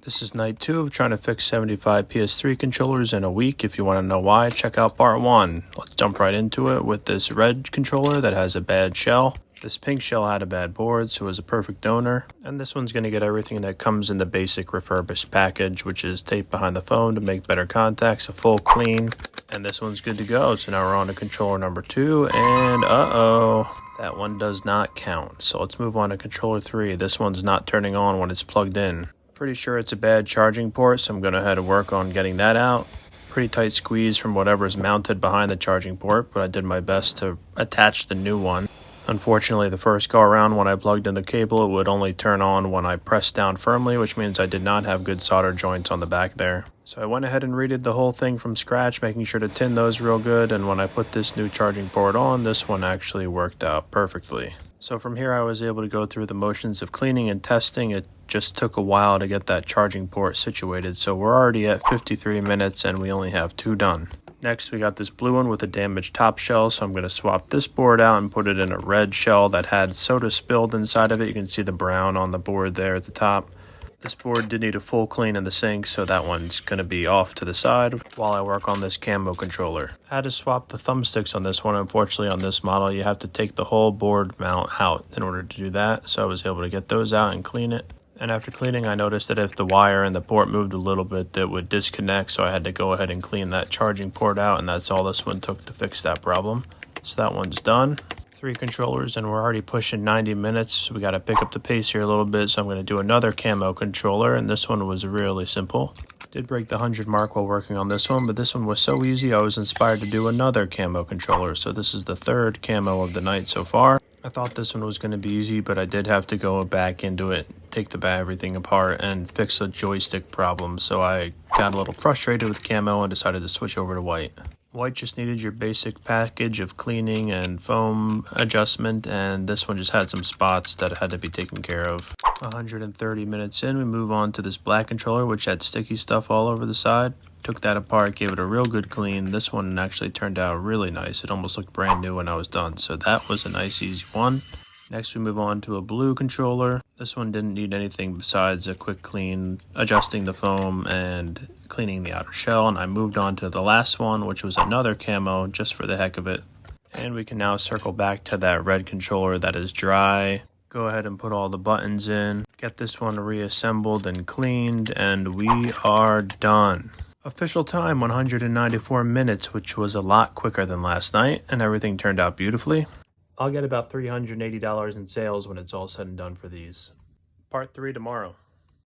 This is night 2 of trying to fix 75 PS3 controllers in a week. If you want to know why, check out part 1. Let's jump right into it with this red controller that has a bad shell. This pink shell had a bad board, so it was a perfect donor. And this one's going to get everything that comes in the basic refurbished package, which is tape behind the phone to make better contacts, a full clean. And this one's good to go. So now we're on to controller number 2, and that one does not count. So let's move on to controller 3. This one's not turning on when it's plugged in. Pretty sure it's a bad charging port, so I'm going to head to work on getting that out. Pretty tight squeeze from whatever's mounted behind the charging port, but I did my best to attach the new one. Unfortunately, the first go around when I plugged in the cable, it would only turn on when I pressed down firmly, which means I did not have good solder joints on the back there. So I went ahead and redid the whole thing from scratch, making sure to tin those real good, and when I put this new charging port on, this one actually worked out perfectly. So from here I was able to go through the motions of cleaning and testing. It just took a while to get that charging port situated, so we're already at 53 minutes and we only have 2 done. Next we got this blue one with a damaged top shell, so I'm going to swap this board out and put it in a red shell that had soda spilled inside of it. You can see the brown on the board there at the top. This board did need a full clean in the sink, so that one's going to be off to the side while I work on this Camo controller. I had to swap the thumbsticks on this one. Unfortunately, on this model, you have to take the whole board mount out in order to do that, so I was able to get those out and clean it. And after cleaning, I noticed that if the wire and the port moved a little bit, it would disconnect, so I had to go ahead and clean that charging port out, and that's all this one took to fix that problem. So that one's done. 3 controllers, and we're already pushing 90 minutes, so we got to pick up the pace here a little bit, so I'm going to do another Camo controller, and this one was really simple. Did break the 100 mark while working on this one, but this one was so easy I was inspired to do another Camo controller, so this is the 3rd Camo of the night so far. I thought this one was going to be easy, but I did have to go back into it, take everything apart, and fix a joystick problem, so I got a little frustrated with Camo and decided to switch over to white. White just needed your basic package of cleaning and foam adjustment, and this one just had some spots that had to be taken care of. 130 minutes in, we move on to this black controller, which had sticky stuff all over the side. Took that apart, gave it a real good clean. This one actually turned out really nice. It almost looked brand new when I was done, so that was a nice easy one. Next we move on to a blue controller. This one didn't need anything besides a quick clean, adjusting the foam and cleaning the outer shell, and I moved on to the last one, which was another Camo just for the heck of it. And we can now circle back to that red controller that is dry. Go ahead and put all the buttons in, get this one reassembled and cleaned, and we are done. Official time 194 minutes, which was a lot quicker than last night, and everything turned out beautifully. I'll get about $380 in sales when it's all said and done for these. Part 3 tomorrow.